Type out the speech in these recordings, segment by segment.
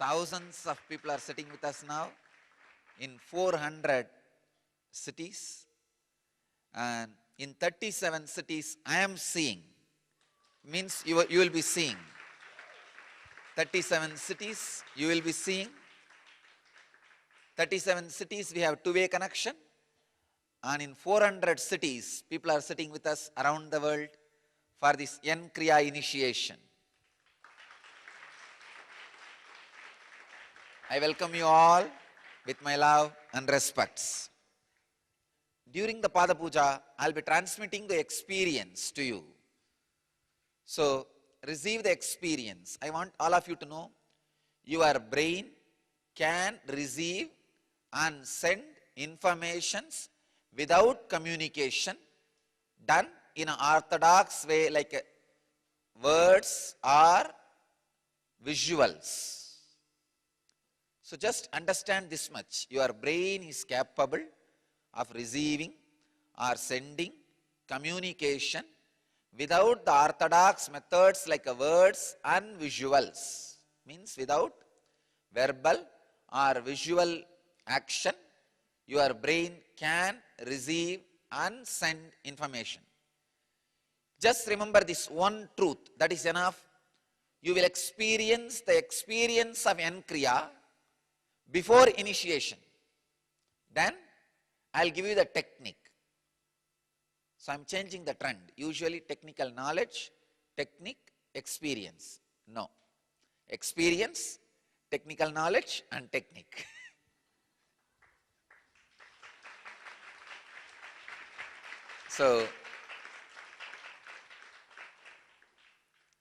Thousands of people are sitting with us now in 400 cities, and in 37 cities I am seeing, means you will be seeing. 37 cities you will be seeing. 37 cities we have two-way connection, and in 400 cities people are sitting with us around the world for this N Kriya initiation. I welcome you all with my love and respects. During the Pada Puja, I'll be transmitting the experience to you. So, receive the experience. I want all of you to know, your brain can receive and send informations without communication, done in an orthodox way, like words or visuals. So just understand this much. Your brain is capable of receiving or sending communication without the orthodox methods like words and visuals. Means without verbal or visual action, your brain can receive and send information. Just remember this one truth, that is enough. You will experience the experience of N Kriya before initiation. Then I'll give you the technique. So I'm changing the trend. Usually technical knowledge, technique, experience. No. Experience, technical knowledge and technique. So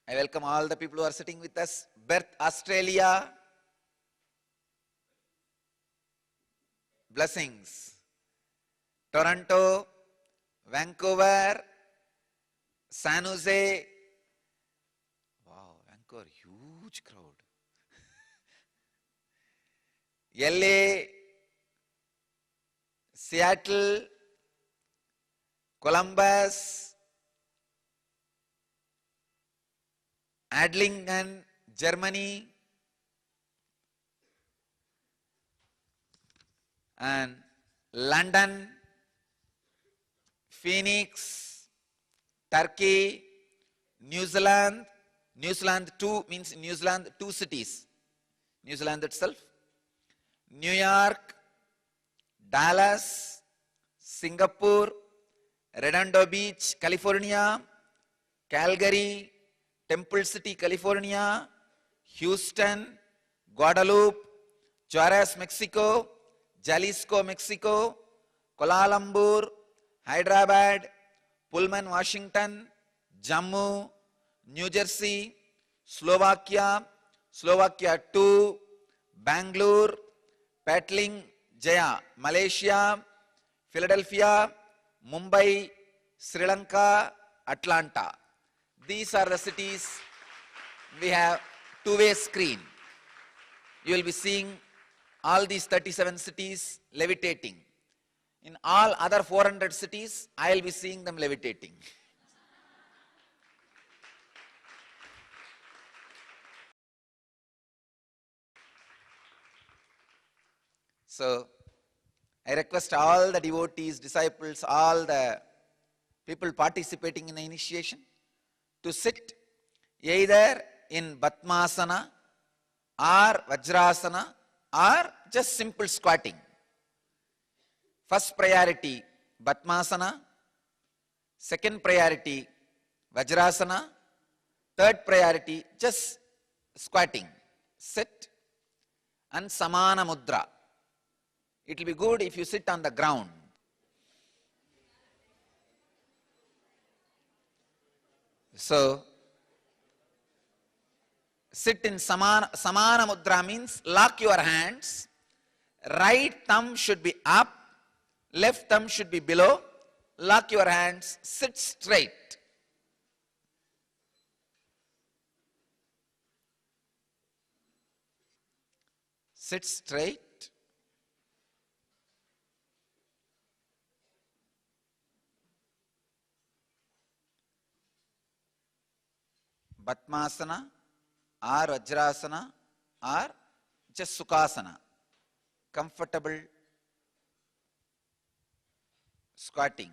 I welcome all the people who are sitting with us. Perth, Australia. Blessings. Toronto, Vancouver, San Jose. Wow, Vancouver, huge crowd. LA, Seattle, Columbus, Adlingen, Germany, and London, Phoenix, Turkey, New Zealand. New Zealand 2 means New Zealand 2 cities. New Zealand itself. New York, Dallas, Singapore, Redondo Beach, California, Calgary, Temple City, California, Houston, Guadalupe, Juarez, Mexico, Jalisco, Mexico, Kuala Lumpur, Hyderabad, Pullman, Washington, Jammu, New Jersey, Slovakia, Slovakia 2, Bangalore, Patling, Jaya, Malaysia, Philadelphia, Mumbai, Sri Lanka, Atlanta. These are the cities we have two-way screen. You will be seeing all these 37 cities levitating. In all other 400 cities, I will be seeing them levitating. So, I request all the devotees, disciples, all the people participating in the initiation to sit either in Padmasana or Vajrasana or just simple squatting. First priority Padmasana, second priority Vajrasana, third priority just squatting, sit, and Samana Mudra. It will be good if you sit on the ground. So, sit in Samana Mudra means lock your hands. Right thumb should be up, left thumb should be below. Lock your hands, sit straight. Sit straight. Padmasana or Vajrasana or just Sukhasana, comfortable squatting.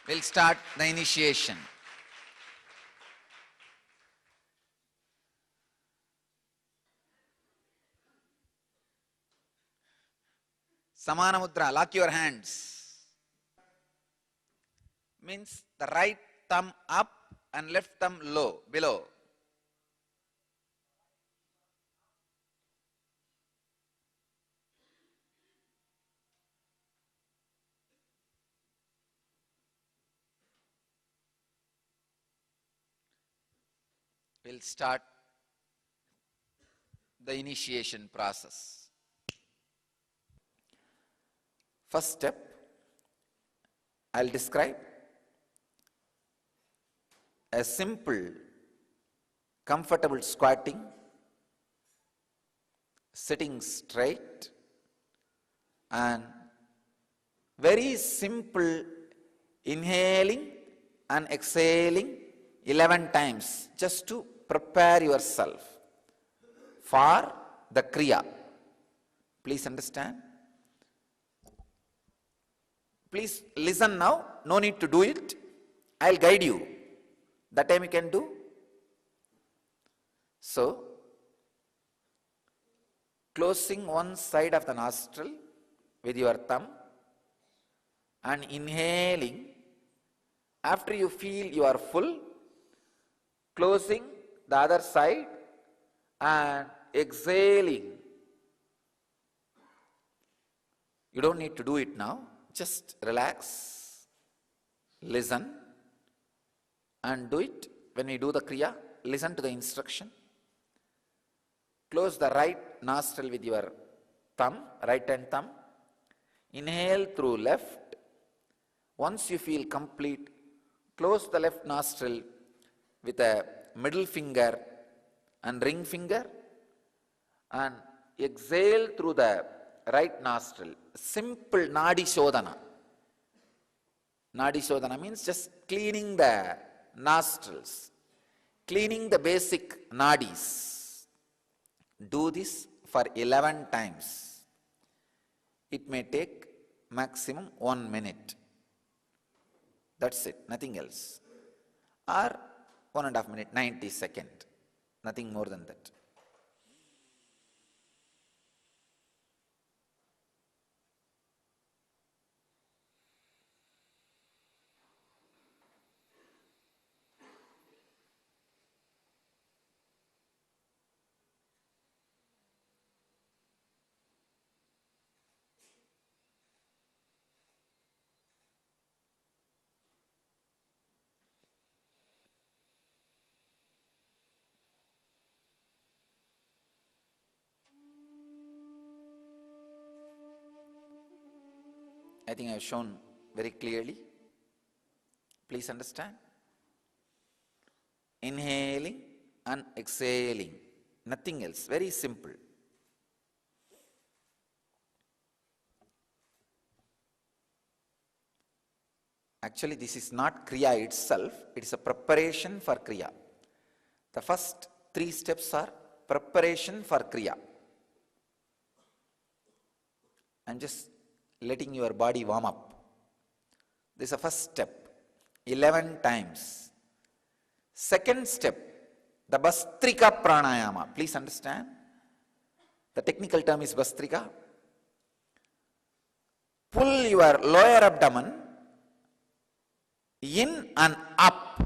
We'll start the initiation. Samana Mudra, lock your hands. Means the right thumb up and left thumb low, below. We'll start the initiation process. First step, I'll describe a simple, comfortable squatting, sitting straight, and very simple inhaling and exhaling 11 times just to prepare yourself for the Kriya. Please understand. Please listen now, no need to do it. I'll guide you. That time you can do. So, closing one side of the nostril with your thumb and inhaling. After you feel you are full, closing the other side and exhaling. You don't need to do it now. Just relax, listen, and do it. When we do the Kriya, listen to the instruction. Close the right nostril with your thumb, right hand thumb. Inhale through left. Once you feel complete, close the left nostril with a middle finger and ring finger and exhale through the right nostril. Simple Nadi Shodhana. Nadi Shodhana means just cleaning the nostrils, cleaning the basic nadis. Do this for 11 times. It may take maximum 1 minute. That's it, nothing else. Or 1.5 minutes, 90 seconds. Nothing more than that. I think I have shown very clearly. Please understand. Inhaling and exhaling. Nothing else. Very simple. Actually, this is not Kriya itself. It is a preparation for Kriya. The first 3 steps are preparation for Kriya. And just letting your body warm up. This is the first step. 11 times. Second step, the Bhastrika Pranayama. Please understand. The technical term is Bhastrika. Pull your lower abdomen in and up.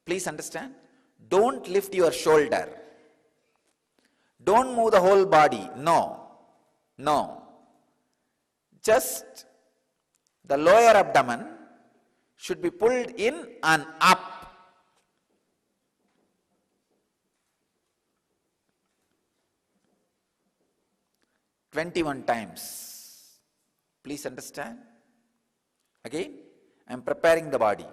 Please understand. Don't lift your shoulder. Don't move the whole body. No. No. Just the lower abdomen should be pulled in and up. "21 times. Please understand. Again, I am preparing the body.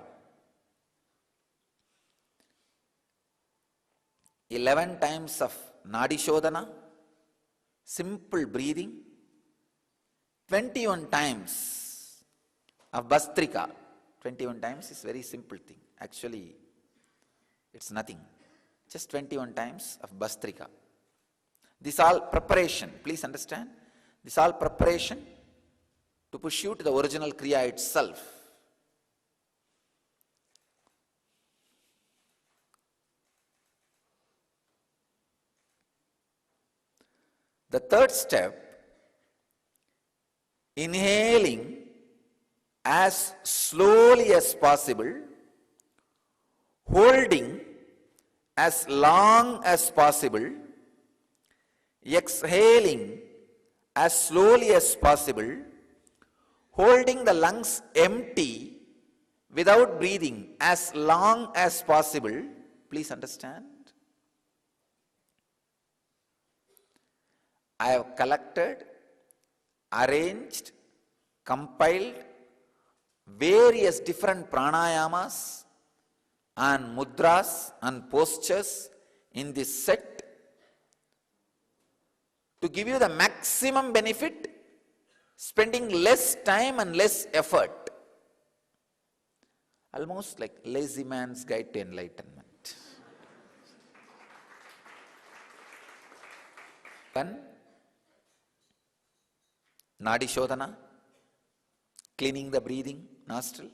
11 times of Nadi Shodhana, simple breathing, 21 times of Bastrika. 21 times is very simple thing. Actually, it's nothing. Just 21 times of Bastrika. This all preparation, please understand. This all preparation to push you to the original Kriya itself. The third step, inhaling as slowly as possible, holding as long as possible, exhaling as slowly as possible, holding the lungs empty without breathing as long as possible. Please understand. I have collected, arranged, compiled various different pranayamas and mudras and postures in this set to give you the maximum benefit, spending less time and less effort. Almost like lazy man's guide to enlightenment. One, Nadi Shodhana, cleaning the breathing nostril.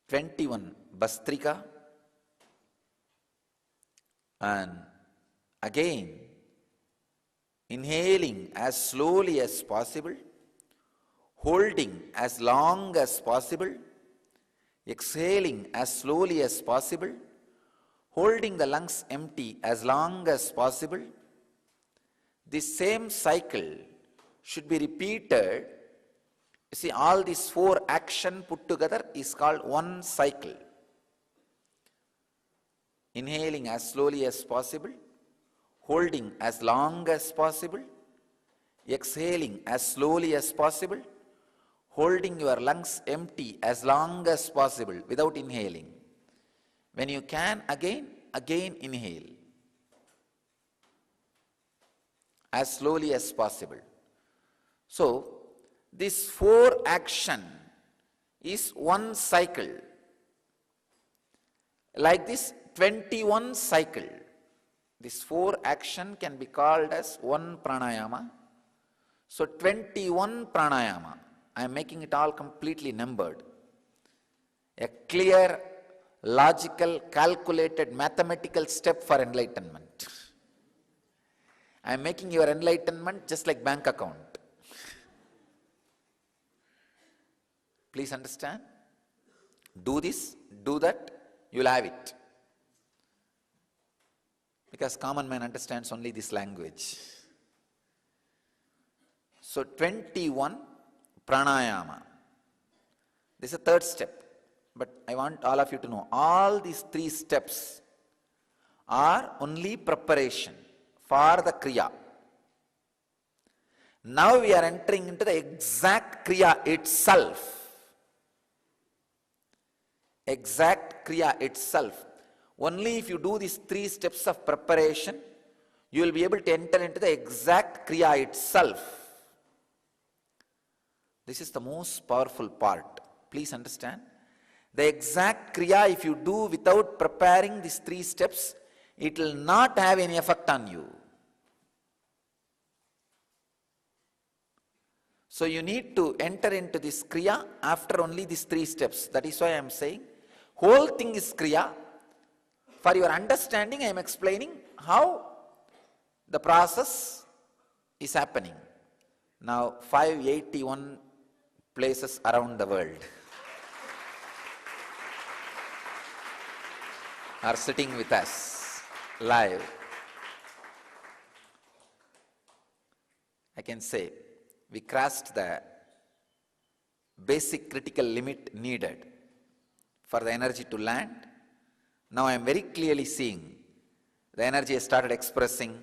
21, Bastrika. And again, inhaling as slowly as possible, holding as long as possible, exhaling as slowly as possible, holding the lungs empty as long as possible. This same cycle should be repeated. You see, all these 4 actions put together is called one cycle. Inhaling as slowly as possible, holding as long as possible, exhaling as slowly as possible, holding your lungs empty as long as possible without inhaling. When you can, again inhale as slowly as possible. So, this 4 action is one cycle. Like this 21 cycle. This 4 action can be called as one pranayama. So 21 pranayama. I am making it all completely numbered. A clear, logical, calculated, mathematical step for enlightenment. I am making your enlightenment just like bank account. Please understand. Do this, do that, you will have it. Because common man understands only this language. So 21 pranayama. This is the 3rd step. But I want all of you to know, all these 3 steps are only preparation for the Kriya. Now we are entering into the exact Kriya itself. Exact Kriya itself. Only if you do these 3 steps of preparation, you will be able to enter into the exact Kriya itself. This is the most powerful part. Please understand. The exact Kriya, if you do without preparing these 3 steps, it will not have any effect on you. So you need to enter into this Kriya after only these 3 steps. That is why I am saying, whole thing is Kriya. For your understanding, I am explaining how the process is happening. Now, 581 places around the world are sitting with us live. I can say we crossed the basic critical limit needed for the energy to land. Now I am very clearly seeing the energy has started expressing.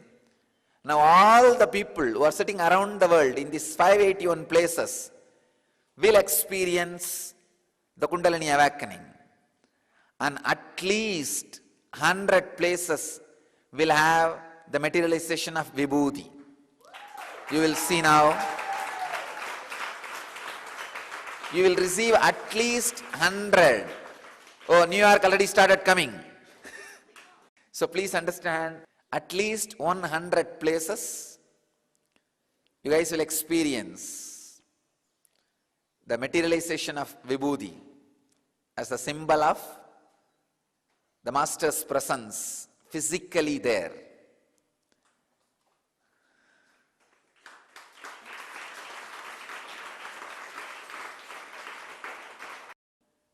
Now all the people who are sitting around the world in these 581 places will experience the Kundalini awakening. And at least 100 places will have the materialization of Vibhuti. You will see now. You will receive at least 100. Oh, New York already started coming. So please understand, at least 100 places you guys will experience the materialization of Vibhuti as a symbol of the Master's presence physically there.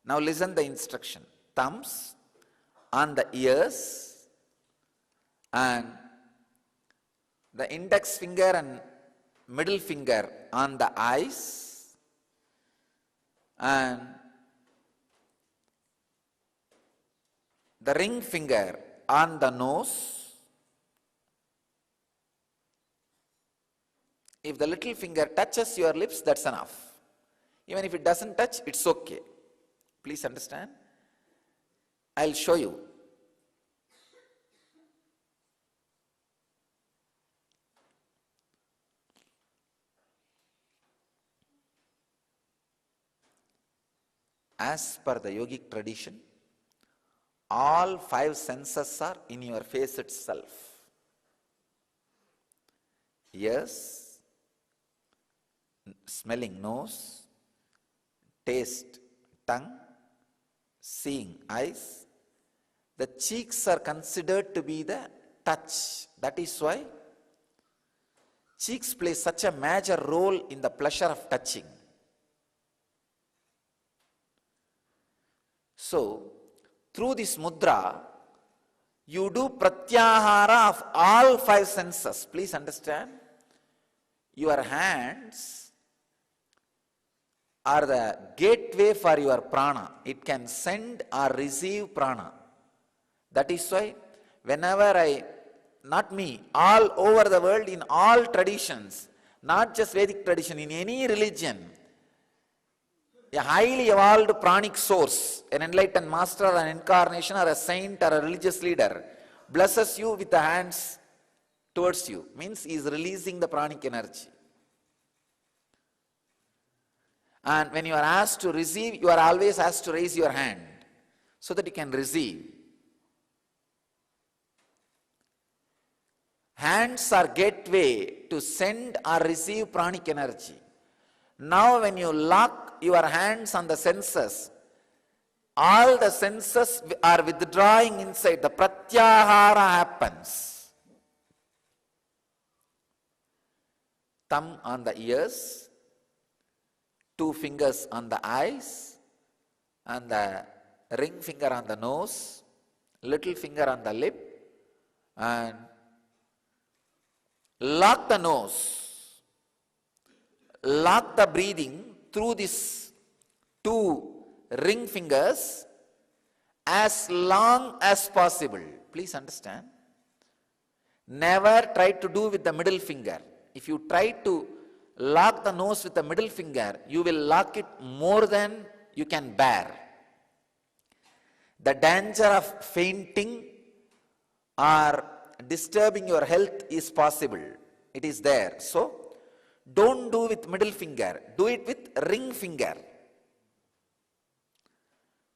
Now listen the instruction. Thumbs on the ears and the index finger and middle finger on the eyes and the ring finger on the nose. If the little finger touches your lips, that's enough. Even if it doesn't touch, it's okay. Please understand. I'll show you. As per the yogic tradition, all 5 senses are in your face itself. Ears, smelling nose, taste tongue, seeing eyes. The cheeks are considered to be the touch. That is why cheeks play such a major role in the pleasure of touching. So, through this mudra, you do pratyahara of all 5 senses. Please understand. Your hands are the gateway for your prana. It can send or receive prana. That is why whenever not me, all over the world, in all traditions, not just Vedic tradition, in any religion, a highly evolved pranic source, an enlightened master or an incarnation or a saint or a religious leader, blesses you with the hands towards you. Means he is releasing the pranic energy. And when you are asked to receive, you are always asked to raise your hand so that you can receive. Hands are gateway to send or receive pranic energy. Now when you lock your hands on the senses, all the senses are withdrawing inside. The pratyahara happens. Thumb on the ears, 2 fingers on the eyes, and the ring finger on the nose, little finger on the lip, and lock the nose, lock the breathing through these 2 ring fingers as long as possible. Please understand. Never try to do with the middle finger. If you try to lock the nose with the middle finger, you will lock it more than you can bear. The danger of fainting or disturbing your health is possible. It is there. So, don't do with middle finger. Do it with ring finger.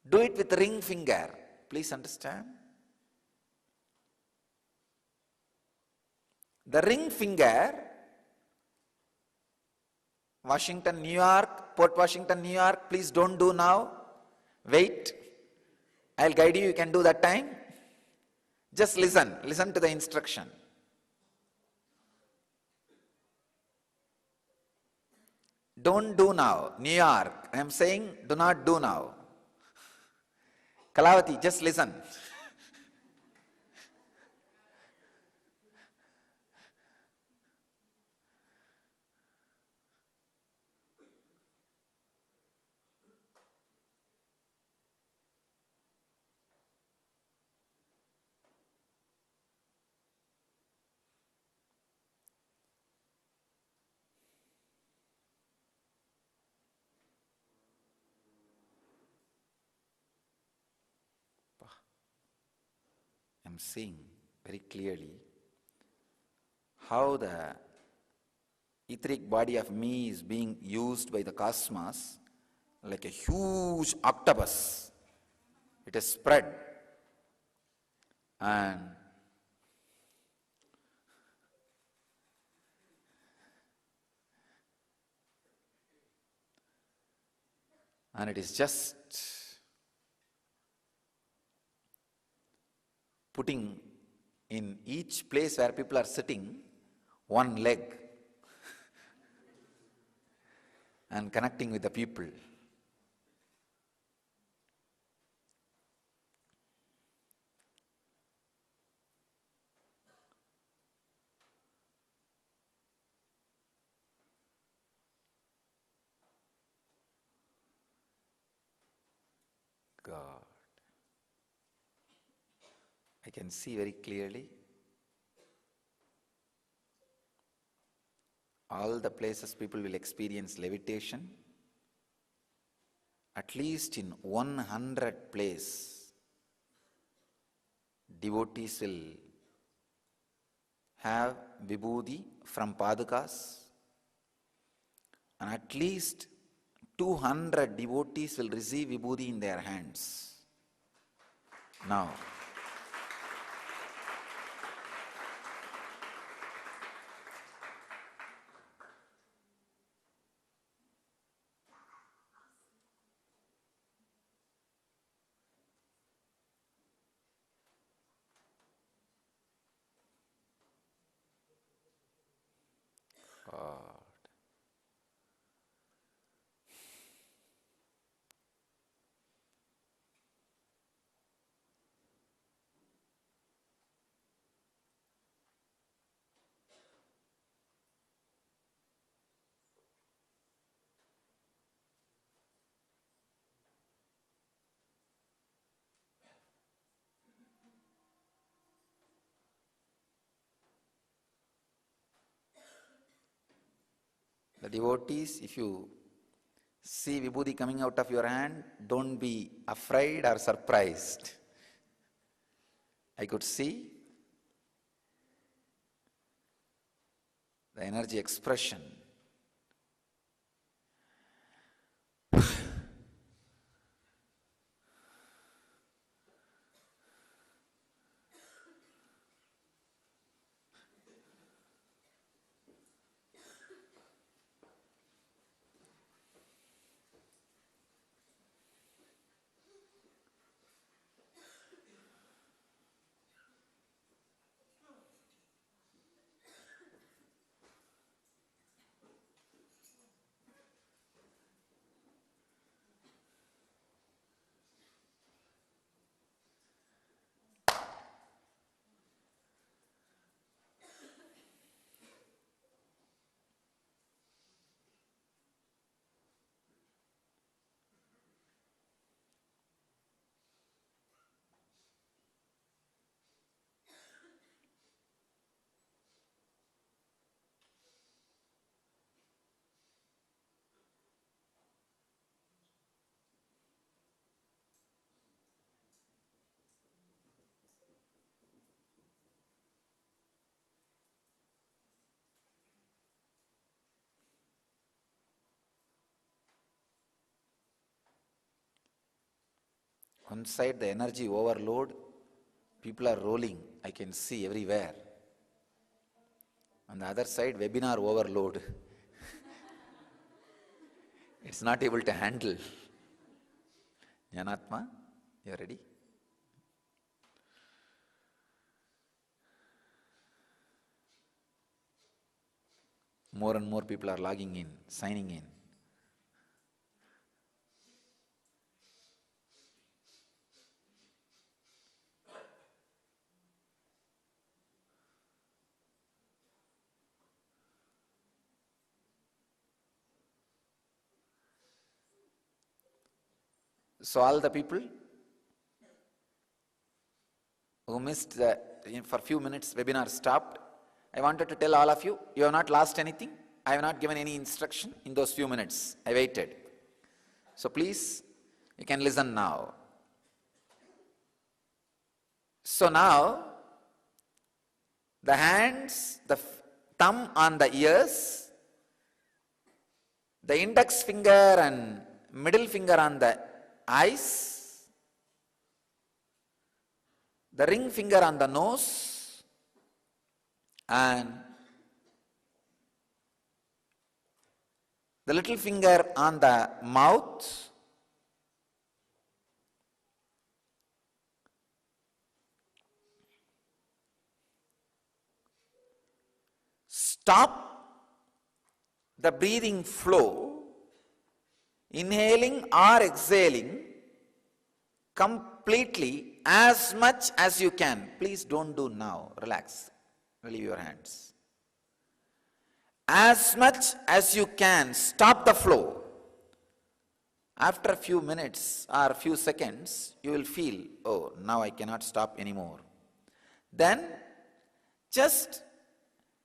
Do it with ring finger. Please understand. The ring finger, Washington, New York, Port Washington, New York, please don't do now. Wait. I'll guide you. You can do that time. Just listen. Listen to the instruction. Don't do now. New York. I am saying do not do now. Kalavati, just listen. I'm seeing very clearly how the etheric body of me is being used by the cosmos like a huge octopus. It is spread, and it is just putting in each place where people are sitting one leg and connecting with the people. God, I can see very clearly all the places people will experience levitation. At least in 100 places, devotees will have vibhuti from padukas, and at least 200 devotees will receive vibhuti in their hands. Now, the devotees, if you see vibhuti coming out of your hand, don't be afraid or surprised. I could see the energy expression. One side, the energy overload, people are rolling, I can see everywhere. On the other side, webinar overload. It's not able to handle. Jnanatma, you are ready? More and more people are logging in, signing in. So all the people who missed for a few minutes webinar stopped, I wanted to tell all of you, you have not lost anything. I have not given any instruction in those few minutes. I waited. So please, you can listen now. So now, The hands, the thumb on the ears, the index finger and middle finger on the eyes, the ring finger on the nose, and the little finger on the mouth, stop the breathing flow, inhaling or exhaling completely as much as you can. Please don't do now. Relax. Relieve your hands. As much as you can, stop the flow. After a few minutes or a few seconds, you will feel, oh, now I cannot stop anymore. Then just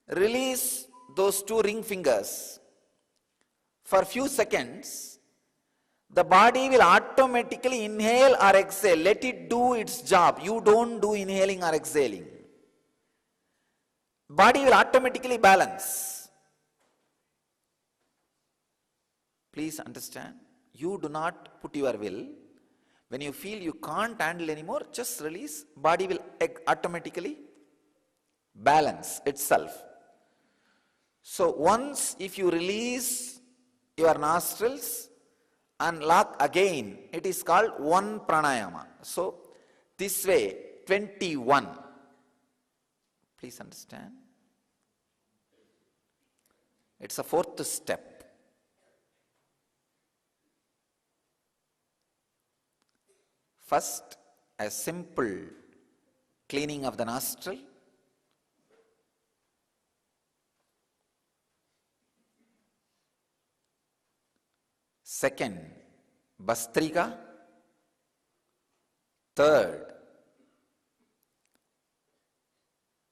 release those two ring fingers. For a few seconds, the body will automatically inhale or exhale. Let it do its job. You don't do inhaling or exhaling. Body will automatically balance. Please understand. You do not put your will. When you feel you can't handle anymore, just release. Body will automatically balance itself. So once if you release your nostrils and lock again, it is called one pranayama. So this way, 21. Please understand. It's a fourth step. First, a simple cleaning of the nostril. Second, Bhastrika. Third,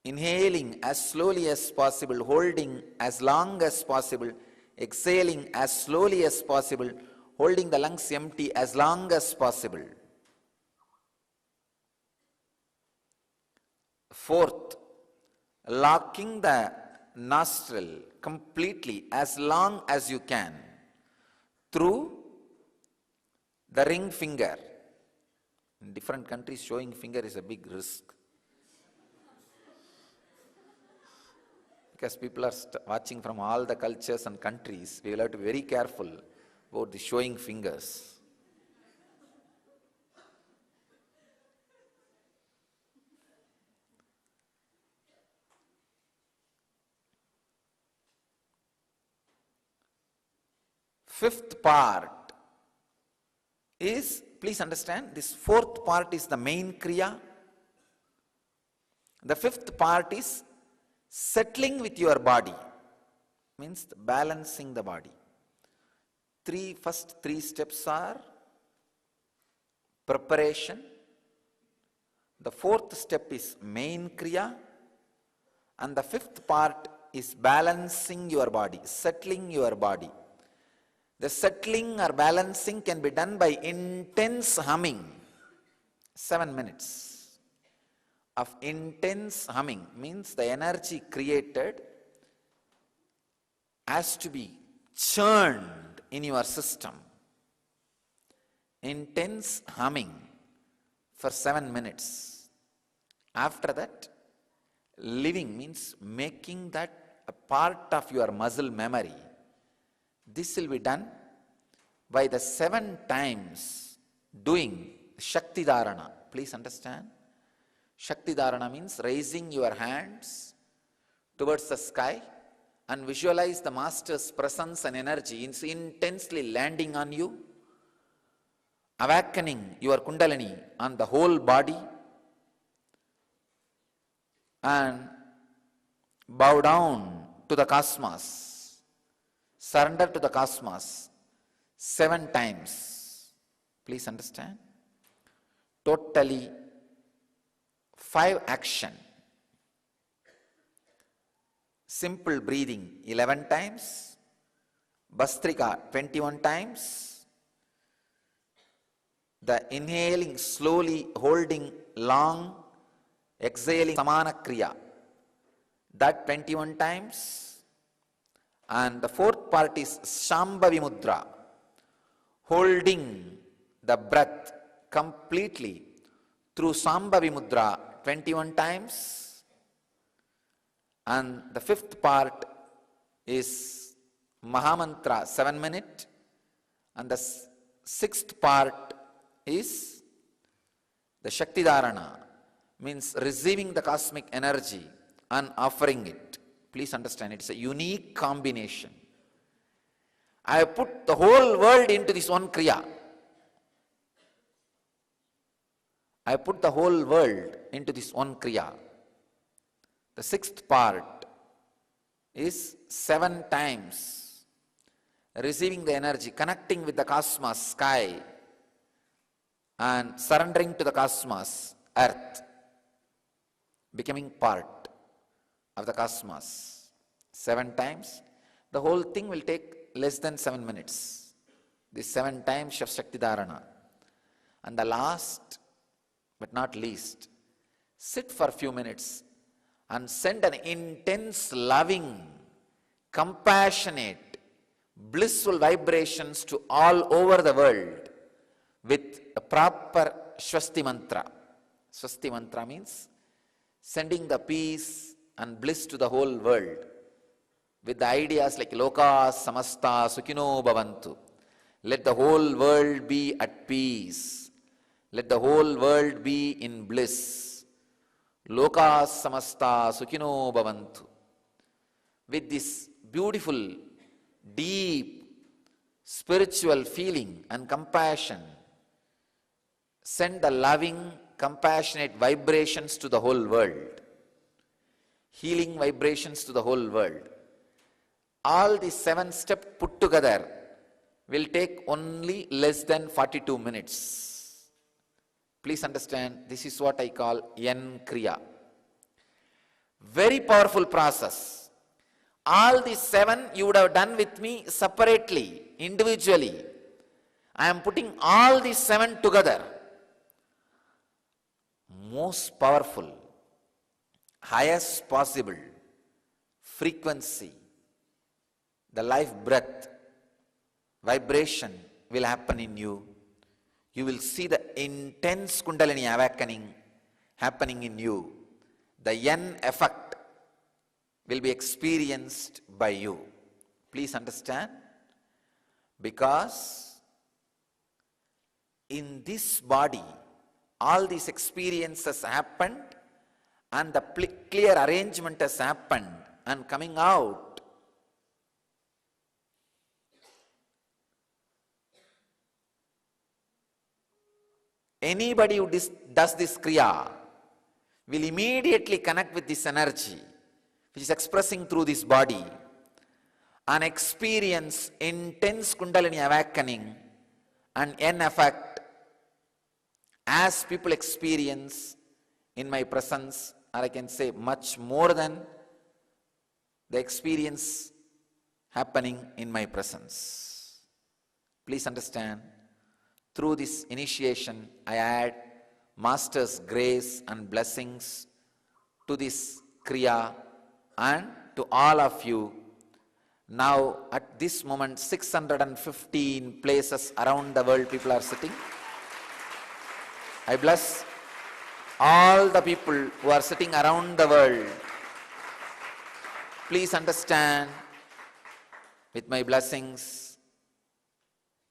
inhaling as slowly as possible, holding as long as possible, exhaling as slowly as possible, holding the lungs empty as long as possible. Fourth, locking the nostril completely as long as you can through the ring finger. In different countries, showing finger is a big risk. Because people are watching from all the cultures and countries, we will have to be very careful about the showing fingers. Fifth part is, please understand, this fourth part is the main kriya. The fifth part is settling with your body, means balancing the body. First three steps are preparation. The fourth step is main kriya. And the fifth part is balancing your body, settling your body. The settling or balancing can be done by intense humming. 7 minutes of intense humming means the energy created has to be churned in your system. Intense humming for 7 minutes. After that, living means making that a part of your muscle memory. This will be done by the 7 times doing Shakti Dharana. Please understand. Shakti Dharana means raising your hands towards the sky and visualize the Master's presence and energy intensely landing on you, awakening your Kundalini on the whole body, and bow down to the cosmos. Surrender to the cosmos 7 times. Please understand. Totally 5 action. Simple breathing 11 times. Bhastrika 21 times. The inhaling slowly, holding long, exhaling Samana Kriya That 21 times. And the fourth part is Shambhavi Mudra, holding the breath completely through Shambhavi Mudra 21 times. And the fifth part is Mahamantra 7 minutes. And the sixth part is the Shakti Dharana, means receiving the cosmic energy and offering it. Please understand, it's a unique combination. I have put the whole world into this one Kriya. I put the whole world into this one Kriya. The sixth part is 7 times receiving the energy, connecting with the cosmos, sky, and surrendering to the cosmos, earth, becoming part of the cosmos. 7 times. The whole thing will take less than 7 minutes. These 7 times of Shakti Dharana. And the last but not least, sit for a few minutes and send an intense, loving, compassionate, blissful vibrations to all over the world with a proper Swasti Mantra. Swasti Mantra means sending the peace and bliss to the whole world with the ideas like Loka Samasta Sukhino Bhavantu. Let the whole world be at peace. Let the whole world be in bliss. Loka Samasta Sukhino Bhavantu. With this beautiful, deep, spiritual feeling and compassion, send the loving, compassionate vibrations to the whole world. Healing vibrations to the whole world. All these 7 steps put together will take only less than 42 minutes. Please understand, this is what I call Yen Kriya. Very powerful process. All these 7 you would have done with me separately, individually. I am putting all these 7 together. Most powerful, highest possible frequency, the life breath, vibration will happen in you. You will see the intense Kundalini awakening happening in you. The Yen effect will be experienced by you. Please understand, because in this body all these experiences happened and the clear arrangement has happened, and coming out anybody who does this Kriya will immediately connect with this energy which is expressing through this body and experience intense Kundalini awakening and Yen effect as people experience in my presence, or I can say much more than the experience happening in my presence. Please understand, through this initiation I add Master's grace and blessings to this Kriya and to all of you. Now at this moment 615 places around the world people are sitting. I bless all the people who are sitting around the world. Please understand, with my blessings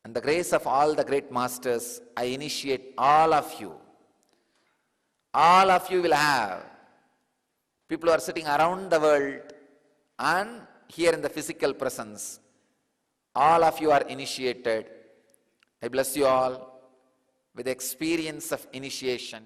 and the grace of all the great masters, I initiate all of you. All of you will have people who are sitting around the world and here in the physical presence. All of you are initiated. I bless you all with the experience of initiation.